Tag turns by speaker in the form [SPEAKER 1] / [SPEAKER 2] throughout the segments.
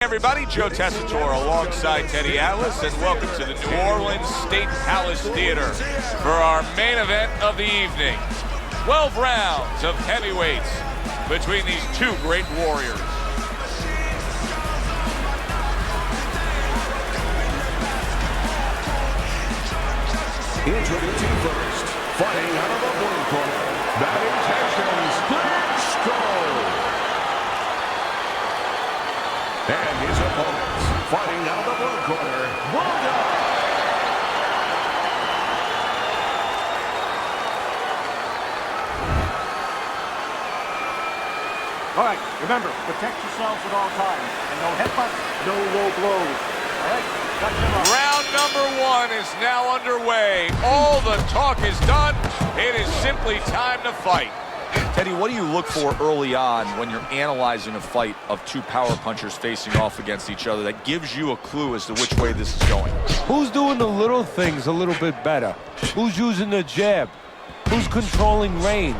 [SPEAKER 1] Everybody, Joe Tessitore alongside Teddy Atlas, and welcome to the New Orleans State Palace Theater for our main event of the evening. 12 rounds of heavyweights between these two great warriors.
[SPEAKER 2] Introducing first, fighting out of the blue corner, batting Texans, Klitschko. And his opponents, fighting out of the blue corner, Golota.
[SPEAKER 3] All right, remember, protect yourselves at all times. And no headbutts, no low blows. All right, got them up.
[SPEAKER 1] Round number one is now underway. All the talk is done. It is simply time to fight.
[SPEAKER 4] Teddy, what do you look for early on when you're analyzing a fight of two power punchers facing off against each other that gives you a clue as to which way this is going?
[SPEAKER 5] Who's doing the little things a little bit better? Who's using the jab? Who's controlling range?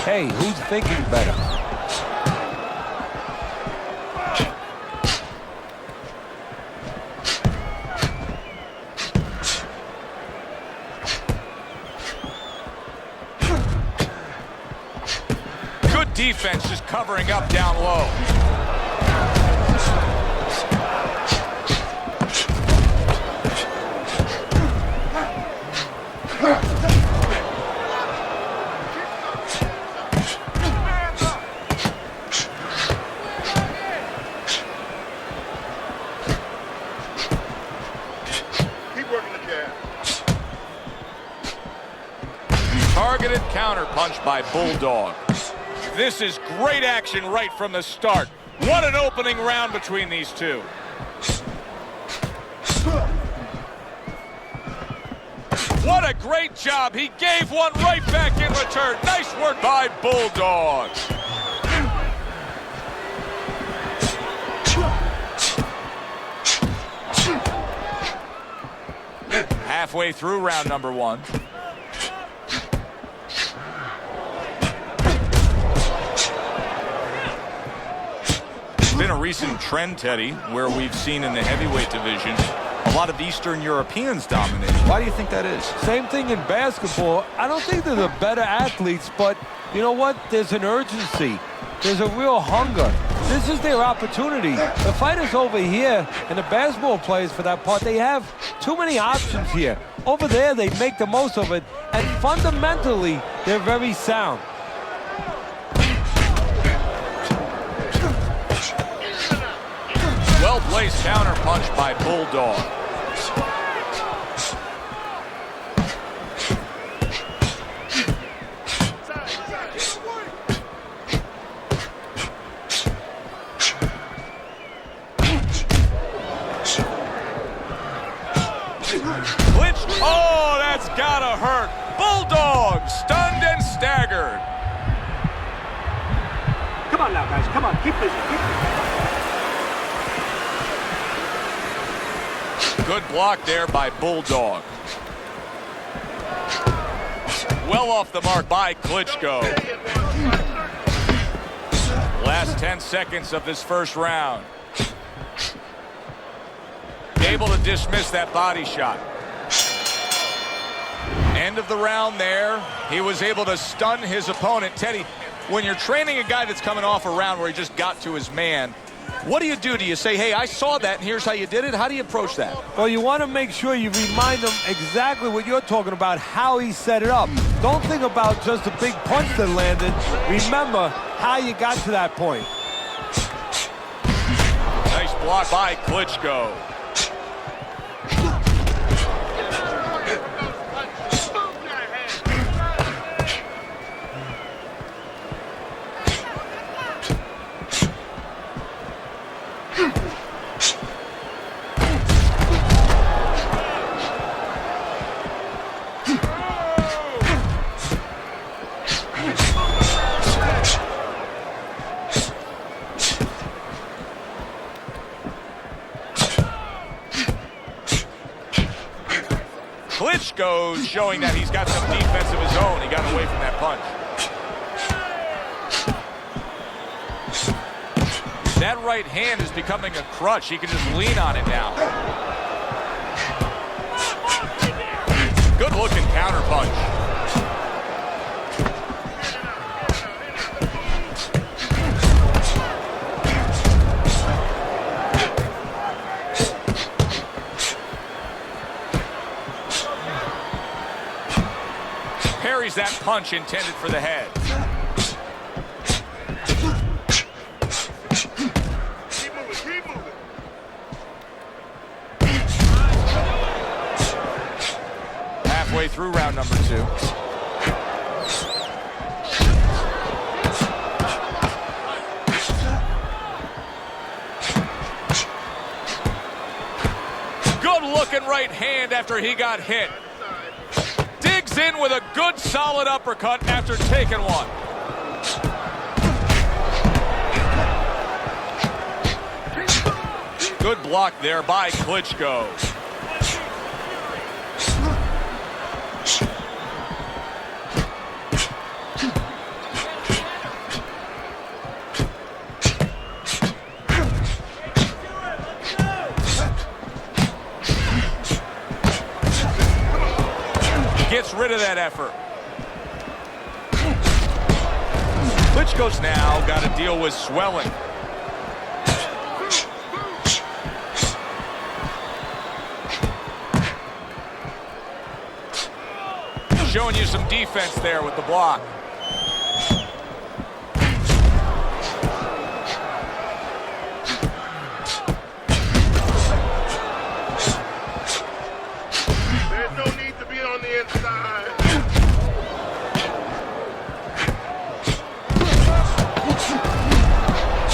[SPEAKER 5] Hey, who's thinking better?
[SPEAKER 1] Defense just covering up down low.
[SPEAKER 6] Keep working the jab.
[SPEAKER 1] Targeted counter punch by Bulldog. This is great action right from the start. What an opening round between these two. What a great job. He gave one right back in return. Nice work by Bulldog. Halfway through round number one. Been a recent trend, Teddy, where we've seen in the heavyweight division
[SPEAKER 4] A lot of Eastern Europeans dominating. Why do you think that is?
[SPEAKER 5] Same thing in basketball. I don't think they're the better athletes, but you know what? There's an urgency. There's a real hunger. This is their opportunity. The fight is over here, and the basketball players, for that part, they have too many options here. Over there, they make the most of it, and fundamentally, they're very sound.
[SPEAKER 1] Well-placed counter punch by Bulldog. Klitschko, oh, that's gotta hurt. Bulldog stunned and staggered.
[SPEAKER 3] Come on now, guys. Come on. Keep busy.
[SPEAKER 1] Good block there by Bulldog. Well off the mark by Klitschko. Last 10 seconds of this first round. Able to dismiss that body shot. End of the round there. He was able to stun his opponent. Teddy, when you're training a guy that's coming off a round where he just got to his man, what do you do? Do you say, hey, I saw that, and here's how you did it? How do you approach that?
[SPEAKER 5] Well, you want to make sure you remind them exactly what you're talking about, how he set it up. Don't think about just a big punch that landed. Remember how you got to that point.
[SPEAKER 1] Nice block by Klitschko. Klitschko showing that he's got some defense of his own. He got away from that punch. That right hand is becoming a crutch. He can just lean on it now. Good looking counter punch. Parries that punch intended for the head.
[SPEAKER 6] Keep moving.
[SPEAKER 1] Halfway through round number 2. Good looking right hand after he got hit. Digs in with a good solid uppercut after taking one. Good block there by Klitschko. Gets rid of that effort. Klitschko's now got to deal with swelling. Showing you some defense there with the block.
[SPEAKER 6] There's no need to be on the inside.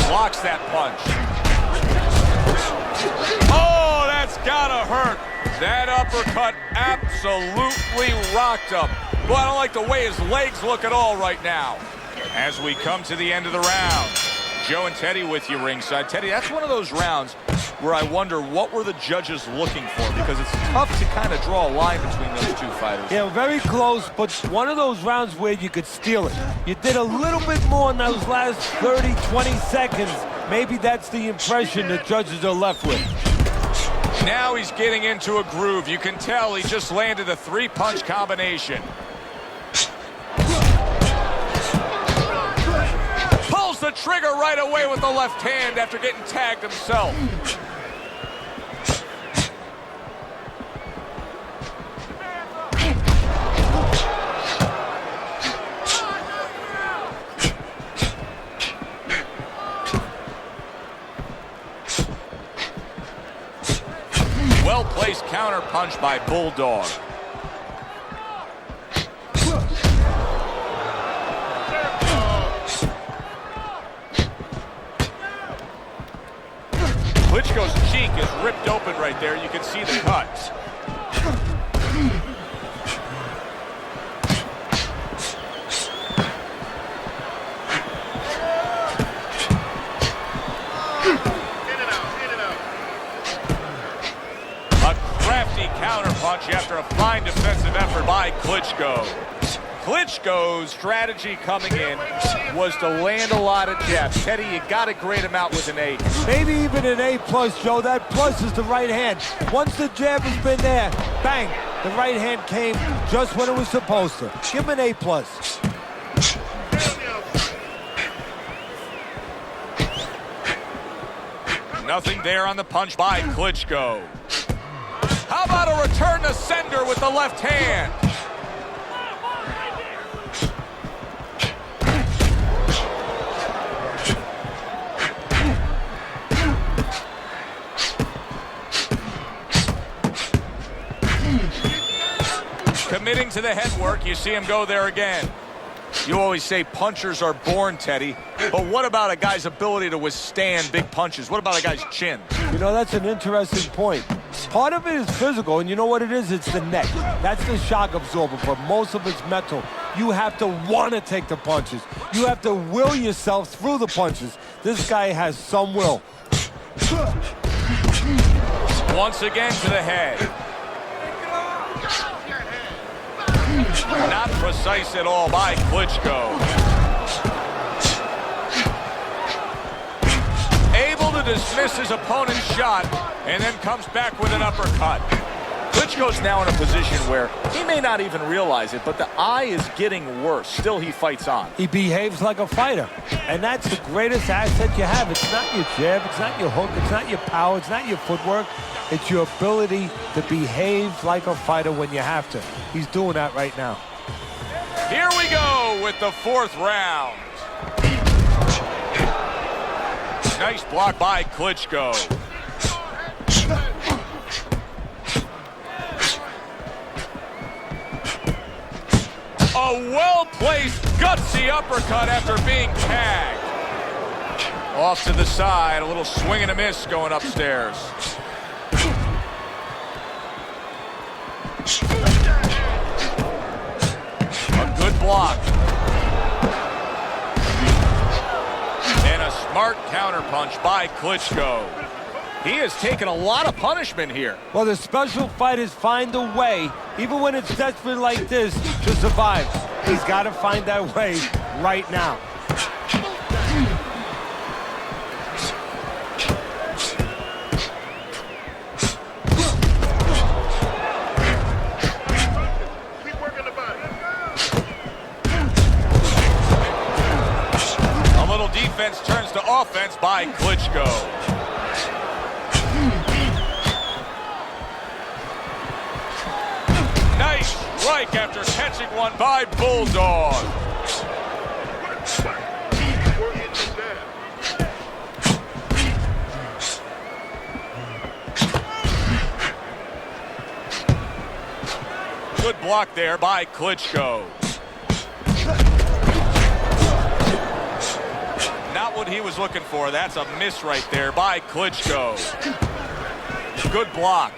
[SPEAKER 1] Blocks that punch. Oh, that's gotta hurt. That uppercut absolutely rocked him. Boy, I don't like the way his legs look at all right now. As we come to the end of the round, Joe and Teddy with you ringside. Teddy, that's one of those rounds where I wonder what were the judges looking for, because it's tough to kind of draw a line between those two fighters.
[SPEAKER 5] Yeah, very close, but one of those rounds where you could steal it. You did a little bit more in those last 30, 20 seconds. Maybe that's the impression the judges are left with.
[SPEAKER 1] Now he's getting into a groove. You can tell he just landed a 3-punch combination. Pulls the trigger right away with the left hand after getting tagged himself. Well-placed counter punch by Bulldog. Klitschko's cheek is ripped open right there. You can see the cuts. Counter punch after a fine defensive effort by Klitschko. Klitschko's strategy coming in was to land a lot of jabs. Teddy, you got to grade him out with an 8.
[SPEAKER 5] Maybe even an A+, Joe. That plus is the right hand. Once the jab has been there, bang, the right hand came just when it was supposed to. Give him an A+.
[SPEAKER 1] Nothing there on the punch by Klitschko. How about a return to sender with the left hand? Committing to the head work, you see him go there again. You always say punchers are born, Teddy, but what about a guy's ability to withstand big punches? What about a guy's chin?
[SPEAKER 5] You know, that's an interesting point. Part of it is physical, and you know what it is? It's the neck. That's the shock absorber, but most of it's mental. You have to want to take the punches. You have to will yourself through the punches. This guy has some will.
[SPEAKER 1] Once again to the head. Not precise at all by Klitschko. dismiss his opponent's shot and then comes back with an uppercut.
[SPEAKER 4] Klitschko's now in a position where he may not even realize it, but the eye is getting worse. Still, he fights on.
[SPEAKER 5] He behaves like a fighter, and that's the greatest asset you have. It's not your jab, it's not your hook, it's not your power, it's not your footwork. It's your ability to behave like a fighter when you have to. He's doing that right now.
[SPEAKER 1] Here we go with the 4th round. Nice block by Klitschko. A well-placed, gutsy uppercut after being tagged. Off to the side, a little swing and a miss going upstairs. A good block. And a smart counterpunch by Klitschko. He has taken a lot of punishment here.
[SPEAKER 5] Well, the special fighters find a way, even when it's desperate like this, to survive. He's got to find that way right now.
[SPEAKER 6] Keep working the body.
[SPEAKER 1] A little defense turns to offense by Klitschko. Nice strike after catching one by Bulldog.
[SPEAKER 6] Working the jab.
[SPEAKER 1] Good block there by Klitschko. Not what he was looking for. That's a miss right there by Klitschko. Good block.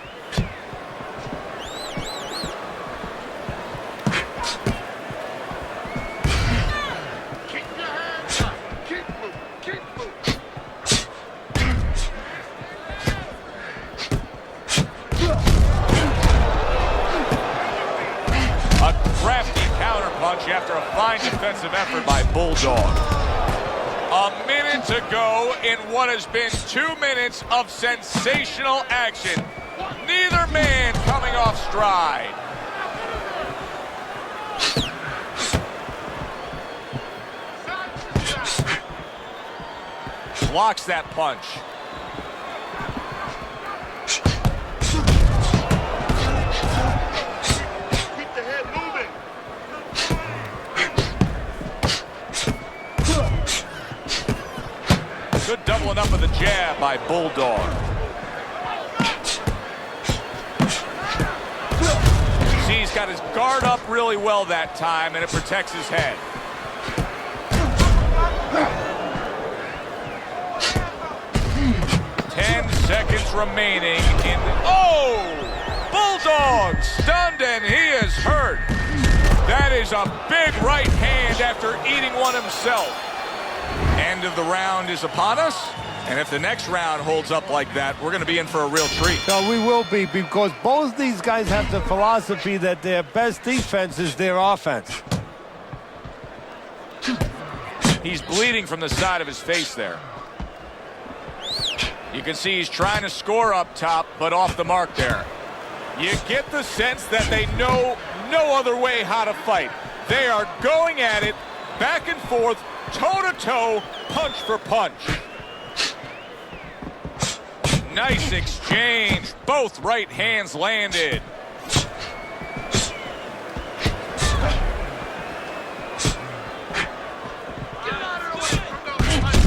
[SPEAKER 6] Keep your hands up. Keep moving. Keep moving.
[SPEAKER 1] A crafty counterpunch after a fine defensive effort by Bulldog. A minute to go in what has been 2 minutes of sensational action. Neither man coming off stride. Blocks that punch.
[SPEAKER 6] Keep the head moving.
[SPEAKER 1] Good doubling up of the jab by Bulldog. See, he's got his guard up really well that time, and it protects his head. Seconds remaining in the... Oh! Bulldog stunned and he is hurt. That is a big right hand after eating one himself. End of the round is upon us. And if the next round holds up like that, we're going to be in for a real treat.
[SPEAKER 5] No, we will be, because both these guys have the philosophy that their best defense is their offense.
[SPEAKER 1] He's bleeding from the side of his face there. You can see he's trying to score up top, but off the mark there. You get the sense that they know no other way how to fight. They are going at it, back and forth, toe-to-toe, punch for punch. Nice exchange. Both right hands landed.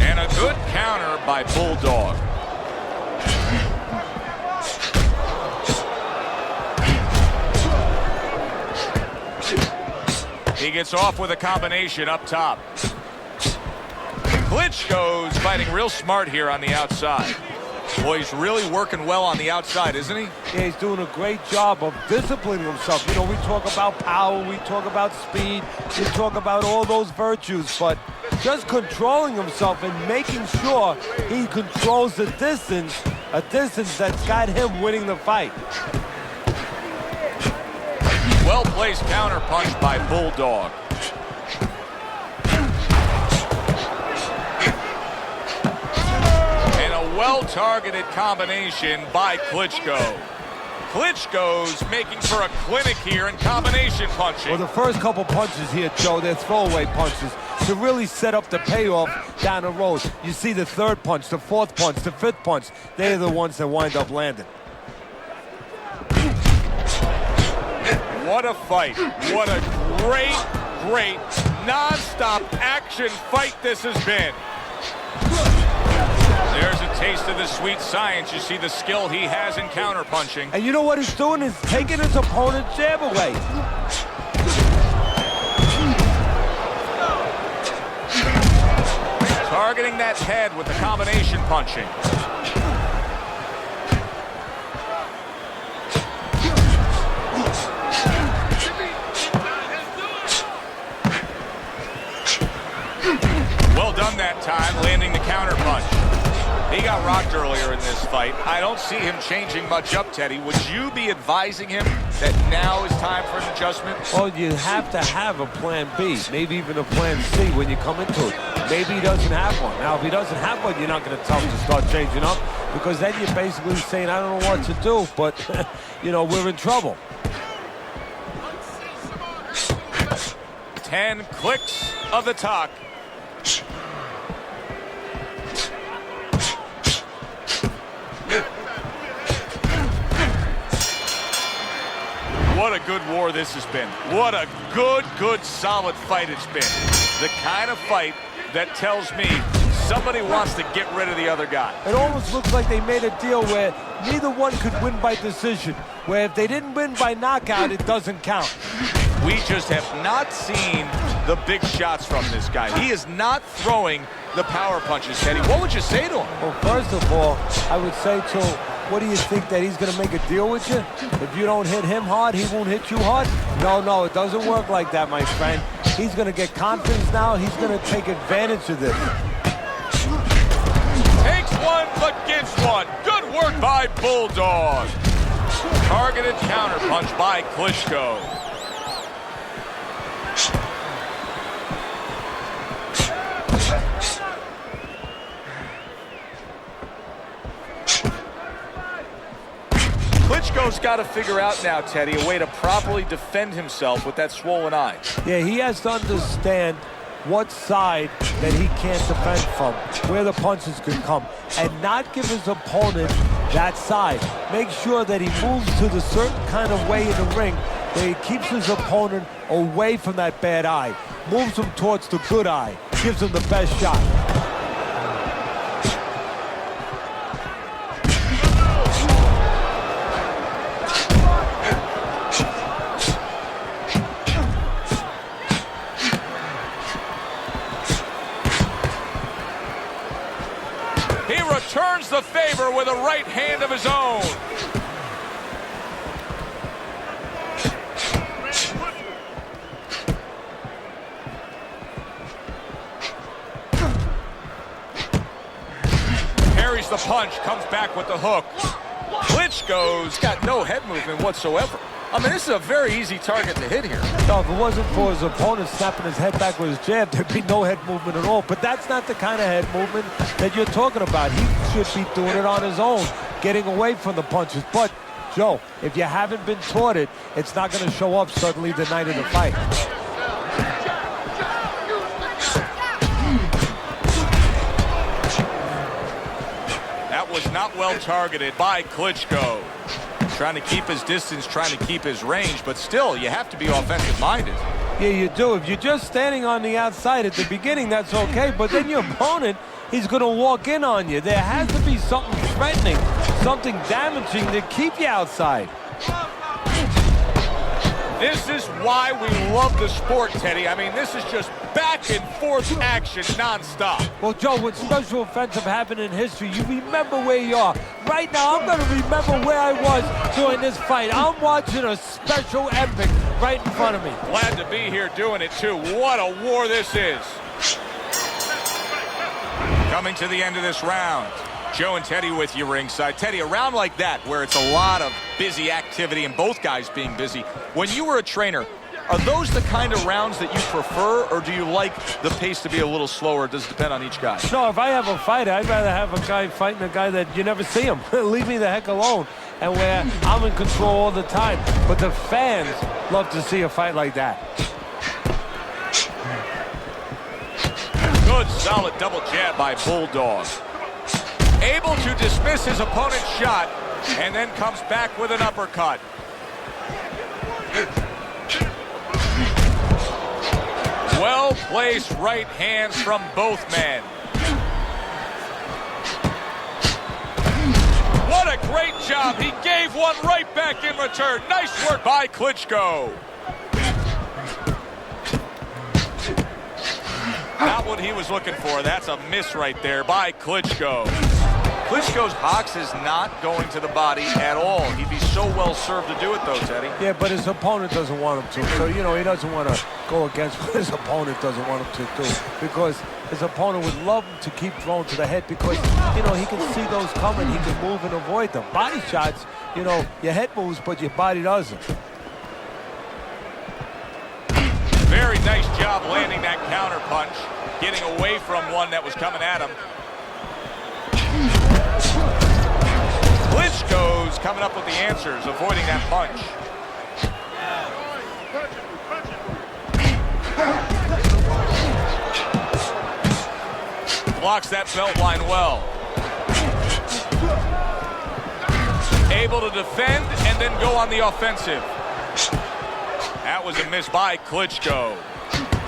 [SPEAKER 1] And a good counter by Bulldog. He gets off with a combination up top. Klitschko's fighting real smart here on the outside. Boy, he's really working well on the outside, isn't he?
[SPEAKER 5] Yeah, he's doing a great job of disciplining himself. You know, we talk about power, we talk about speed, we talk about all those virtues, but just controlling himself and making sure he controls the distance, a distance that's got him winning the fight.
[SPEAKER 1] Well-placed counterpunch by Bulldog. And a well-targeted combination by Klitschko. Klitschko's making for a clinic here in combination punching.
[SPEAKER 5] Well, the first couple punches here, Joe, they're throwaway punches to really set up the payoff down the road. You see the third punch, the fourth punch, the fifth punch. They're the ones that wind up landing.
[SPEAKER 1] What a fight. What a great, non-stop action fight this has been. There's a taste of the sweet science. You see the skill he has in counterpunching.
[SPEAKER 5] And you know what he's doing is taking his opponent's jab away.
[SPEAKER 1] Targeting that head with the combination punching. Well done that time, landing the counter punch. He got rocked earlier in this fight. I don't see him changing much up, Teddy. Would you be advising him that now is time for an adjustment?
[SPEAKER 5] Well, you have to have a plan B, maybe even a plan C when you come into it. Maybe he doesn't have one. Now, if he doesn't have one, you're not going to tell him to start changing up, because then you're basically saying, I don't know what to do, but, you know, we're in trouble.
[SPEAKER 1] 10 clicks of the talk. What a good war this has been. What a good, solid fight it's been. The kind of fight that tells me somebody wants to get rid of the other guy.
[SPEAKER 5] It almost looks like they made a deal where neither one could win by decision, where if they didn't win by knockout, it doesn't count.
[SPEAKER 1] We just have not seen the big shots from this guy. He is not throwing the power punches, Teddy. What would you say to him?
[SPEAKER 5] Well, first of all, I would say to him, what do you think, that he's going to make a deal with you? If you don't hit him hard, he won't hit you hard? No, it doesn't work like that, my friend. He's going to get confidence now. He's going to take advantage of this.
[SPEAKER 1] Takes one, but gives one. Good work by Bulldog. Targeted counterpunch by Klitschko. Klitschko's got to figure out now, Teddy, a way to properly defend himself with that swollen eye.
[SPEAKER 5] Yeah, he has to understand what side that he can't defend from, where the punches could come, and not give his opponent that side. Make sure that he moves to the certain kind of way in the ring that he keeps his opponent away from that bad eye, moves him towards the good eye, gives him the best shot.
[SPEAKER 1] Returns the favor with a right hand of his own. Parries the punch, comes back with the hook. Klitschko's got no head movement whatsoever. I mean, this is a very easy target to hit here.
[SPEAKER 5] No, if it wasn't for his opponent snapping his head back with his jab, there'd be no head movement at all. But that's not the kind of head movement that you're talking about. He should be doing it on his own, getting away from the punches. But, Joe, if you haven't been taught it, it's not going to show up suddenly the night of the fight.
[SPEAKER 1] That was not well targeted by Klitschko. Trying to keep his distance, trying to keep his range, but still, you have to be offensive-minded.
[SPEAKER 5] Yeah, you do. If you're just standing on the outside at the beginning, that's okay, but then your opponent, he's going to walk in on you. There has to be something threatening, something damaging to keep you outside.
[SPEAKER 1] This is why we love the sport, Teddy. I mean, this is just back and forth action nonstop.
[SPEAKER 5] Well, Joe, with special offensive happened in history, you remember where you are. Right now, I'm going to remember where I was during this fight. I'm watching a special epic right in front of me.
[SPEAKER 1] Glad to be here doing it, too. What a war this is. Coming to the end of this round. Joe and Teddy with you ringside. Teddy, a round like that where it's a lot of busy activity and both guys being busy, when you were a trainer,
[SPEAKER 4] Are those the kind of rounds that you prefer, or do you like the pace to be a little slower? It does depend on each guy.
[SPEAKER 5] No, if I have a fight, I'd rather have a guy fighting a guy that you never see him. Leave me the heck alone. And where I'm in control all the time. But the fans love to see a fight like that.
[SPEAKER 1] Good, solid double jab by Bulldog. Able to dismiss his opponent's shot, and then comes back with an uppercut. Well-placed right hands from both men. What a great job. He gave one right back in return. Nice work by Klitschko. Not what he was looking for. That's a miss right there by Klitschko.
[SPEAKER 4] Klitschko's box is not going to the body at all. He'd be so well served to do it, though, Teddy.
[SPEAKER 5] Yeah, but his opponent doesn't want him to. So, you know, he doesn't want to go against what his opponent doesn't want him to do. Because his opponent would love him to keep throwing to the head because, you know, he can see those coming. He can move and avoid them. Body shots, you know, your head moves, but your body doesn't.
[SPEAKER 1] Very nice job landing that counter punch, getting away from one that was coming at him. Klitschko's coming up with the answers, avoiding that punch. Blocks that belt line well. Able to defend and then go on the offensive. That was a miss by Klitschko.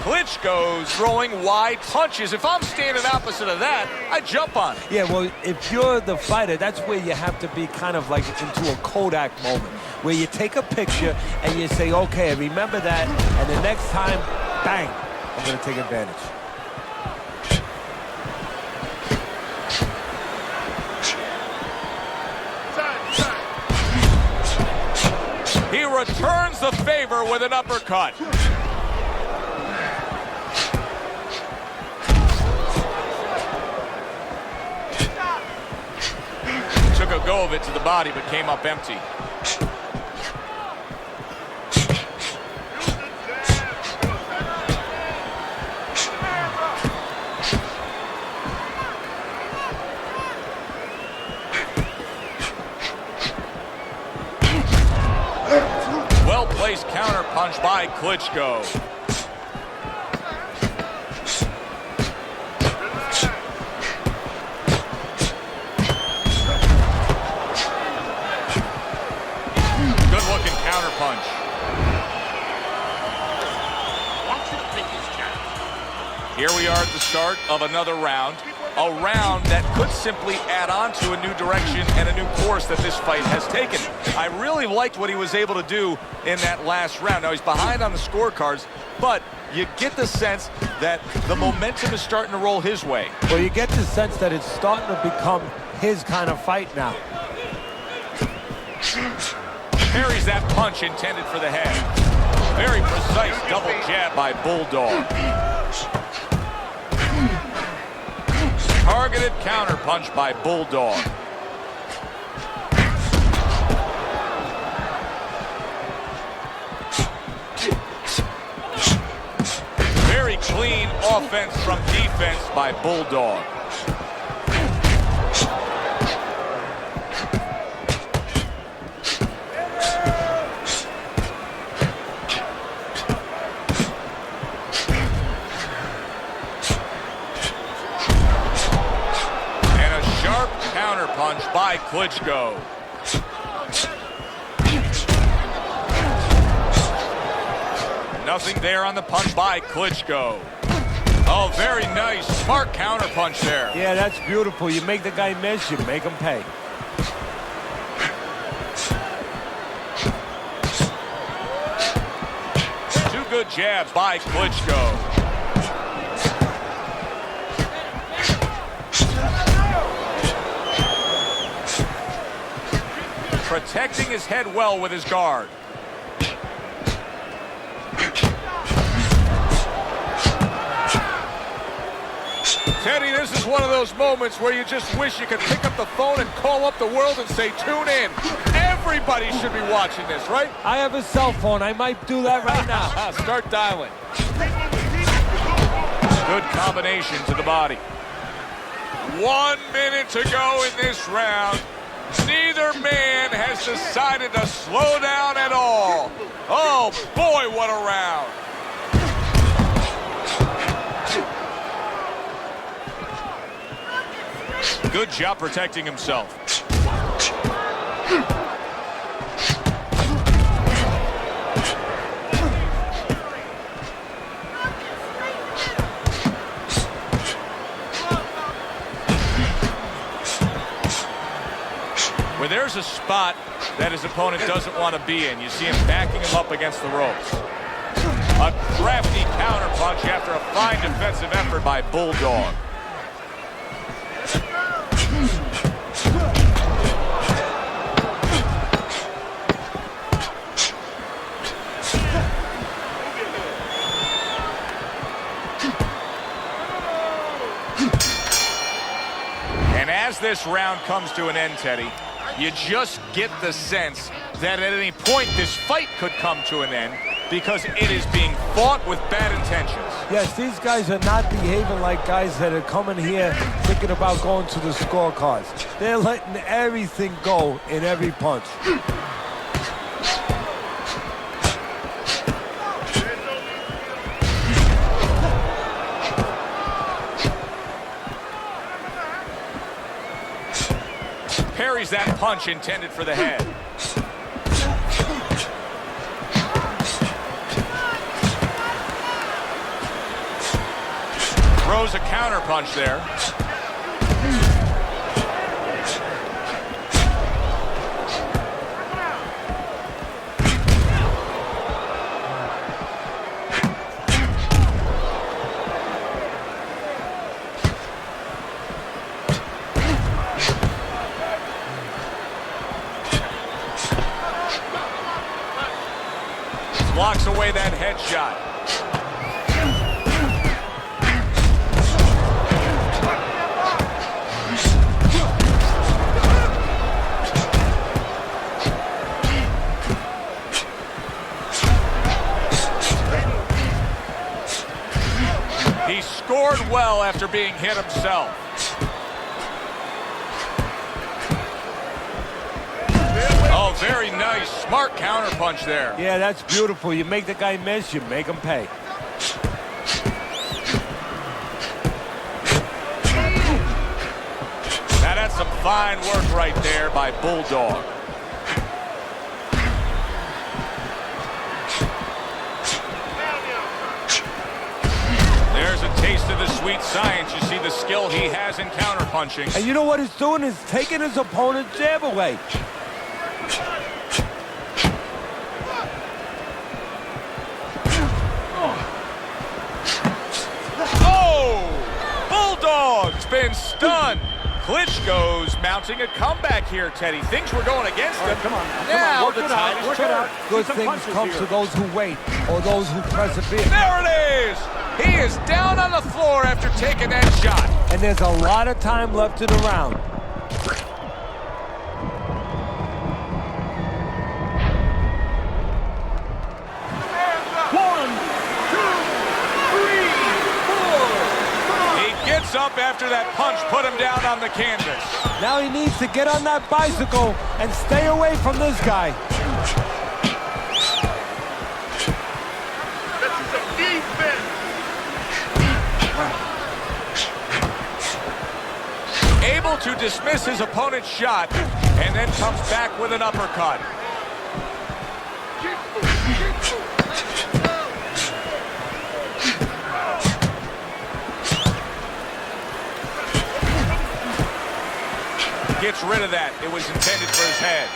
[SPEAKER 1] Klitschko's throwing wide punches. If I'm standing opposite of that, I jump on it.
[SPEAKER 5] Yeah, well, if you're the fighter, that's where you have to be kind of like into a Kodak moment, where you take a picture and you say, okay, remember that, and the next time, bang, I'm going to take advantage.
[SPEAKER 1] He returns the favor with an uppercut. Took a go of it to the body, but came up empty. Well-placed counter punch by Klitschko. Good-looking counter punch. Here we are at the start of another round. A round that could simply add on to a new direction and a new course that this fight has taken. I really liked what he was able to do in that last round. Now, he's behind on the scorecards, but you get the sense that the momentum is starting to roll his way.
[SPEAKER 5] Well, you get the sense that it's starting to become his kind of fight now.
[SPEAKER 1] Parries that punch intended for the head. Very precise double jab by Bulldog. Targeted counter punch by Bulldog. Very clean offense from defense by Bulldog. Punch by Klitschko. Nothing there on the punch by Klitschko. Oh, very nice. Smart counter punch there.
[SPEAKER 5] Yeah, that's beautiful. You make the guy miss, you make him pay.
[SPEAKER 1] Two good jabs by Klitschko. Protecting his head well with his guard. Teddy, this is one of those moments where you just wish you could pick up the phone and call up the world and say, tune in. Everybody should be watching this, right?
[SPEAKER 5] I have a cell phone. I might do that right now.
[SPEAKER 1] Start dialing. Good combination to the body. 1 minute to go in this round. Neither man has decided to slow down at all. Oh, boy, what a round. Good job protecting himself. Where there's a spot that his opponent doesn't want to be in, you see him backing him up against the ropes. A crafty counterpunch after a fine defensive effort by Bulldog. And as this round comes to an end, Teddy, you just get the sense that at any point this fight could come to an end because it is being fought with bad intentions.
[SPEAKER 5] Yes, these guys are not behaving like guys that are coming here thinking about going to the scorecards. They're letting everything go in every punch.
[SPEAKER 1] Parries that punch intended for the head. Throws a counter punch there. Blocks away that headshot. He scored well after being hit himself. Oh, very nice. Smart counterpunch there.
[SPEAKER 5] Yeah, that's beautiful. You make the guy miss, you make him pay.
[SPEAKER 1] Now that's some fine work right there by Bulldog. There's a taste of the sweet science. You see the skill he has in counterpunching.
[SPEAKER 5] And you know what he's doing is taking his opponent's jab away.
[SPEAKER 1] Bulldog's been stunned. Klitschko's mounting a comeback here, Teddy. Things were going against him.
[SPEAKER 3] Come on.
[SPEAKER 1] Now
[SPEAKER 3] Work
[SPEAKER 1] the
[SPEAKER 3] it
[SPEAKER 1] tide
[SPEAKER 3] out.
[SPEAKER 1] is
[SPEAKER 3] Work it out.
[SPEAKER 5] Good
[SPEAKER 3] See some
[SPEAKER 5] things
[SPEAKER 3] punches
[SPEAKER 5] come
[SPEAKER 3] here.
[SPEAKER 5] to those who wait or those who persevere.
[SPEAKER 1] There it is. He is down on the floor after taking that shot.
[SPEAKER 5] And there's a lot of time left in the round.
[SPEAKER 3] One, two, three, four.
[SPEAKER 1] He gets up after that punch put him down on the canvas.
[SPEAKER 5] Now he needs to get on that bicycle and stay away from this guy.
[SPEAKER 6] This is a defense.
[SPEAKER 1] Able to dismiss his opponent's shot and then comes back with an uppercut. Gets rid of that. It was intended for his head.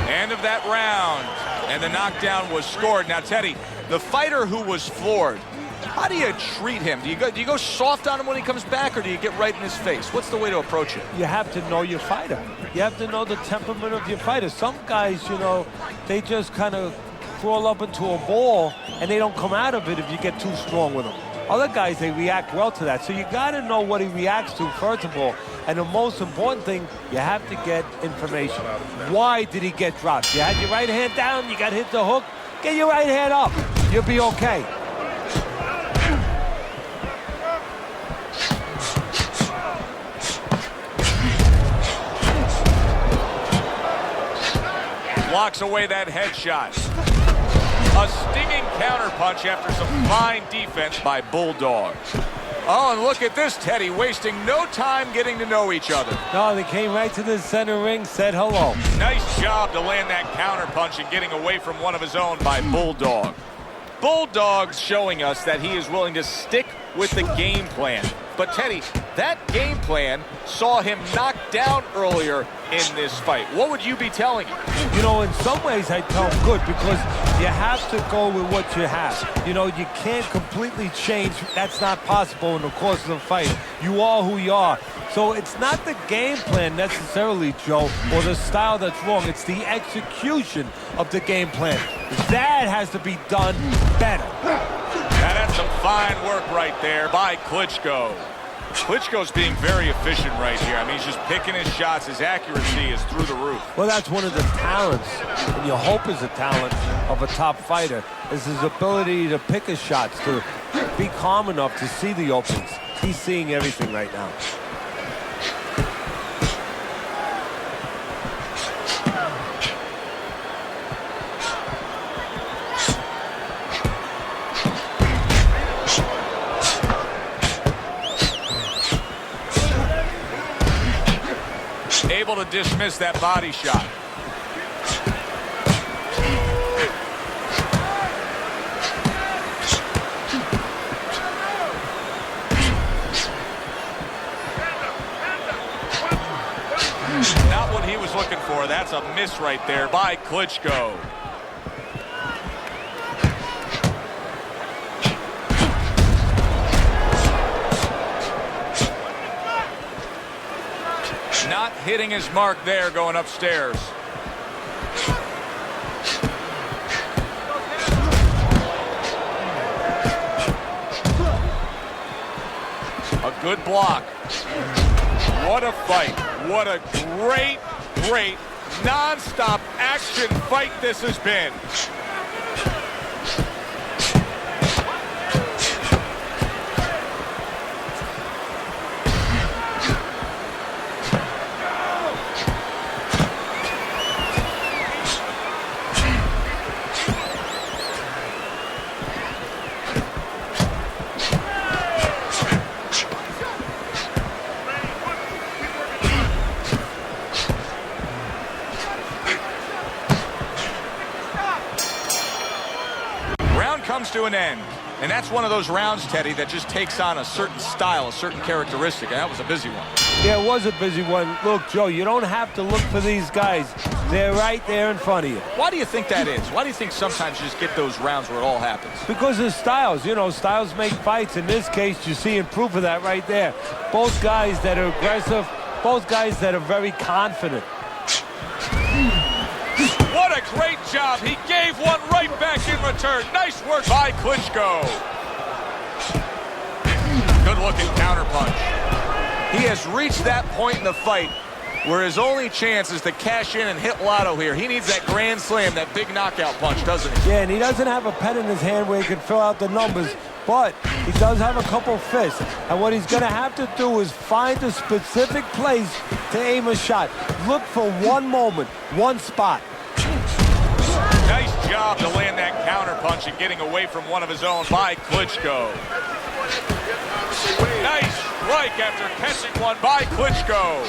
[SPEAKER 1] End of that round. And the knockdown was scored. Now, Teddy, the fighter who was floored, how do you treat him? Do you go soft on him when he comes back, or do you get right in his face? What's the way to approach it?
[SPEAKER 5] You have to know your fighter. You have to know the temperament of your fighter. Some guys, you know, they just kind of crawl up into a ball and they don't come out of it if you get too strong with them. Other guys, they react well to that. So you got to know what he reacts to, first of all. And the most important thing, you have to get information. Why did he get dropped? You had your right hand down, you got hit the hook, get your right hand up. You'll be okay.
[SPEAKER 1] Blocks away that headshot. A stinging counterpunch after some fine defense by Bulldog. Oh, and look at this, Teddy, wasting no time getting to know each other.
[SPEAKER 5] No, they came right to the center ring, said hello.
[SPEAKER 1] Nice job to land that counterpunch and getting away from one of his own by Bulldog. Bulldog's showing us that he is willing to stick with the game plan. But Teddy, that game plan saw him knocked down earlier in this fight. What would you be telling him?
[SPEAKER 5] You know, in some ways I tell him good, because you have to go with what you have. You know, you can't completely change. That's not possible in the course of the fight. You are who you are. So it's not the game plan necessarily, Joe, or the style that's wrong. It's the execution of the game plan. That has to be done better.
[SPEAKER 1] Now that's some fine work right there by Klitschko. Klitschko's being very efficient right here. I mean, he's just picking his shots. His accuracy is through the roof.
[SPEAKER 5] Well, that's one of the talents, and you hope is a talent of a top fighter, is his ability to pick his shots, to be calm enough to see the openings. He's seeing everything right now.
[SPEAKER 1] Able to dismiss that body shot. Not what he was looking for. That's a miss right there by Klitschko. Not hitting his mark there going upstairs. A good block. What a fight. What a great non-stop action fight this has been. Comes to an end, and that's one of those rounds, Teddy, that just takes on a certain style, a certain characteristic, and that was a busy one.
[SPEAKER 5] Yeah, it was a busy one. Look, Joe, you don't have to look for these guys. They're right there in front of you.
[SPEAKER 1] Why do you think that is? Why do you think sometimes you just get those rounds where it all happens?
[SPEAKER 5] Because of styles. You know, styles make fights. In this case, you're seeing proof of that right there. Both guys that are aggressive, both guys that are very confident.
[SPEAKER 1] What a great job. He gave one right back in return. Nice work by Klitschko. Good-looking counterpunch. He has reached that point in the fight where his only chance is to cash in and hit lotto here. He needs that grand slam, that big knockout punch, doesn't he?
[SPEAKER 5] Yeah, and he doesn't have a pen in his hand where he can fill out the numbers, but he does have a couple fists. And what he's going to have to do is find a specific place to aim a shot. Look for one moment, one spot.
[SPEAKER 1] Nice job to land that counterpunch and getting away from one of his own by Klitschko. Nice strike after catching one by Klitschko.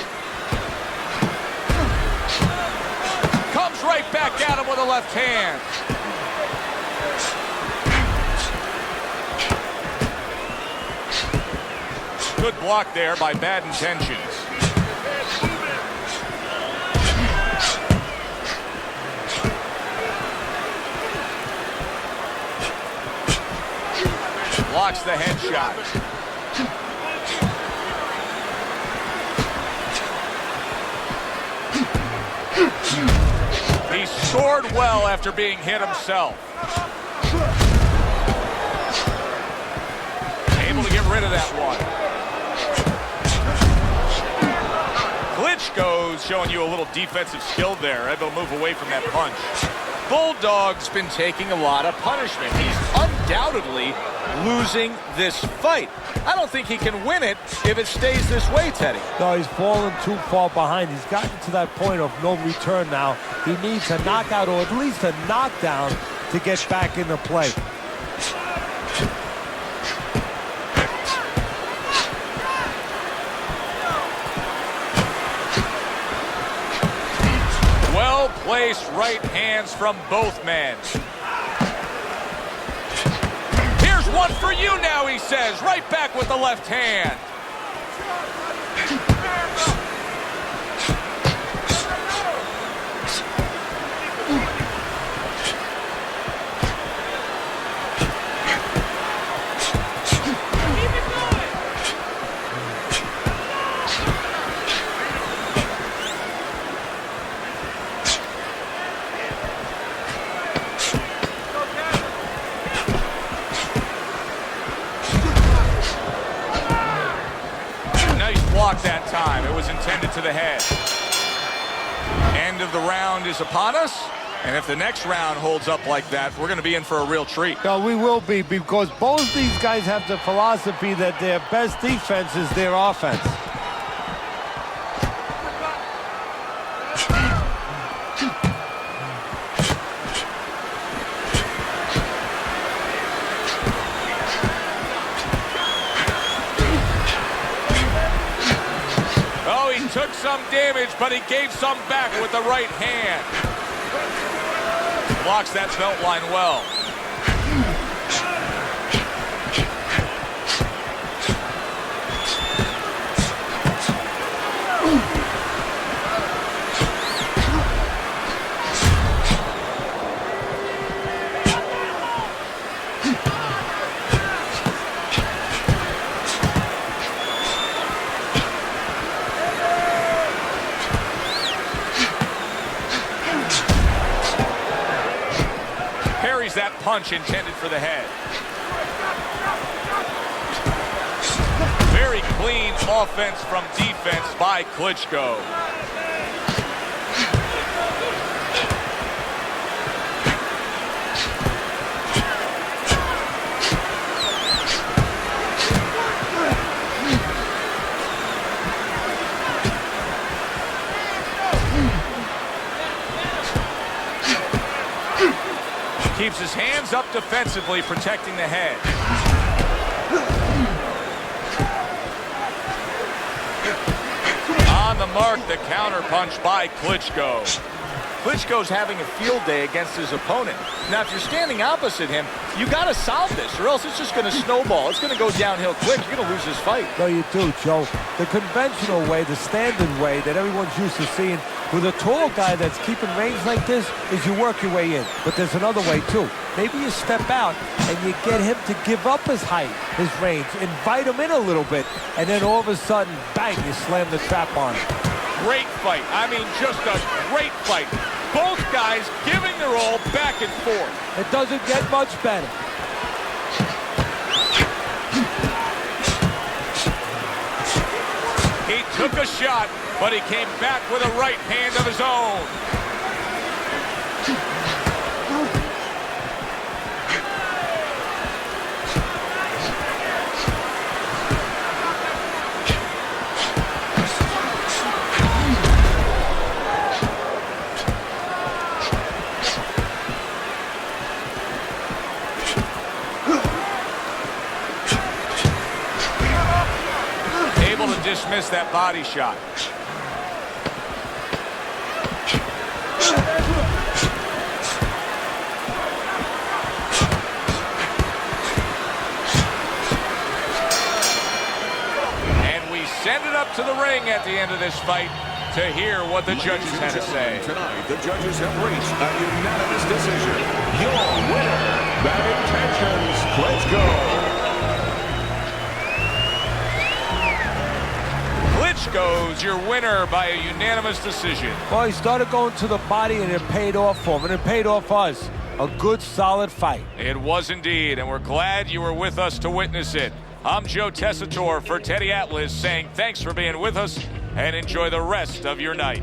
[SPEAKER 1] Comes right back at him with a left hand. Good block there by Bad Intentions. Blocks the headshot. He scored well after being hit himself. rid of that one. Klitschko's showing you a little defensive skill there, able to move away from that punch. Bulldog's been taking a lot of punishment. He's undoubtedly losing this fight. I don't think he can win it if it stays this way, Teddy.
[SPEAKER 5] No, he's fallen too far behind. He's gotten to that point of no return now. He needs a knockout or at least a knockdown to get back into play.
[SPEAKER 1] Well-placed right hands from both men. Here's one for you now, he says. Right back with the left hand. That time. It was intended to the head. End of the round is upon us, and if the next round holds up like that, we're going to be in for a real treat.
[SPEAKER 5] No, we will be, because both these guys have the philosophy that their best defense is their offense.
[SPEAKER 1] Took some damage, but he gave some back with the right hand. Blocks that belt line well. That punch intended for the head. Very clean offense from defense by Klitschko. Keeps his hands up defensively, protecting the head. On the mark, the counterpunch by Klitschko. Klitschko's having a field day against his opponent. Now, if you're standing opposite him, you got to solve this, or else it's just going to snowball. It's going to go downhill quick. You're going to lose this fight.
[SPEAKER 5] No, you do, Joe. The conventional way, the standard way that everyone's used to seeing with a tall guy that's keeping range like this is you work your way in. But there's another way, too. Maybe you step out and you get him to give up his height, his range, invite him in a little bit, and then all of a sudden, bang, you slam the trap on him.
[SPEAKER 1] Great fight. I mean, just a great fight. Both guys giving their all back and forth.
[SPEAKER 5] It doesn't get much better.
[SPEAKER 1] He took a shot, but he came back with a right hand of his own. Dismiss that body shot. And we send it up to the ring at the end of this fight to hear what the judges had to say.
[SPEAKER 2] Tonight, the judges have reached a unanimous decision. Your winner, Bad Intentions, Klitschko.
[SPEAKER 1] Klitschko's your winner by a unanimous decision.
[SPEAKER 5] Well, he started going to the body, and it paid off for him, and it paid off us. A good, solid fight.
[SPEAKER 1] It was indeed, and we're glad you were with us to witness it. I'm Joe Tessitore for Teddy Atlas saying thanks for being with us and enjoy the rest of your night.